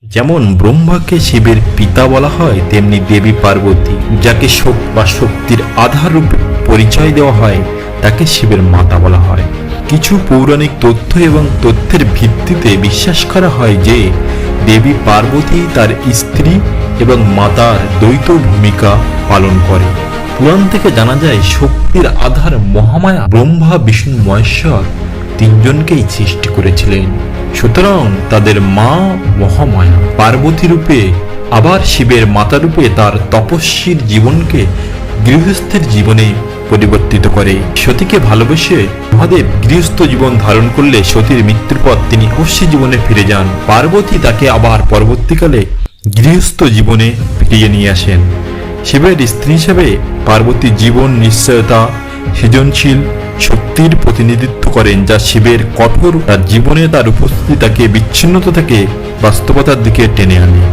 যেমন ব্রহ্মাকে শিবের পিতা বলা হয়, তেমনি দেবী পার্বতী যাকে শক্তির আধার রূপে পরিচয় দেওয়া হয় তাকে শিবের মাতা বলা হয়। কিছু পৌরাণিক তথ্য এবং তথ্যের ভিত্তিতে বিশ্বাস করা হয় যে দেবী পার্বতী তার স্ত্রী এবং মাতার দ্বৈত ভূমিকা পালন করে। পুরাণ থেকে জানা যায় শক্তির আধার মহামায়া ব্রহ্মা বিষ্ণু মহেশ্বর তিনজনকেই সৃষ্টি করেছিলেন। সুতরাং তাদের মা মহামায়া পার্বতী রূপে আবার শিবের মাতা রূপে তার তপস্বীর জীবনকে গৃহস্থের জীবনে পরিবর্তিত করে। সতীকে ভালোবেসে মহাদেব গৃহস্থ জীবন ধারণ করলে সতীর মৃত্যুর পর তিনি অশ্ব জীবনে ফিরে যান। পার্বতী তাকে আবার পরবর্তীকালে গৃহস্থ জীবনে ফিরিয়ে নিয়ে আসেন। শিবের স্ত্রী হিসেবে পার্বতী জীবন নিশ্চয়তা সৃজনশীল শক্তির প্রতিনিধিত্ব করেন, যা শিবের কঠোর তার জীবনে তার উপস্থিতি তাকে বিচ্ছিন্নতা থেকে বাস্তবতার দিকে টেনে আনে।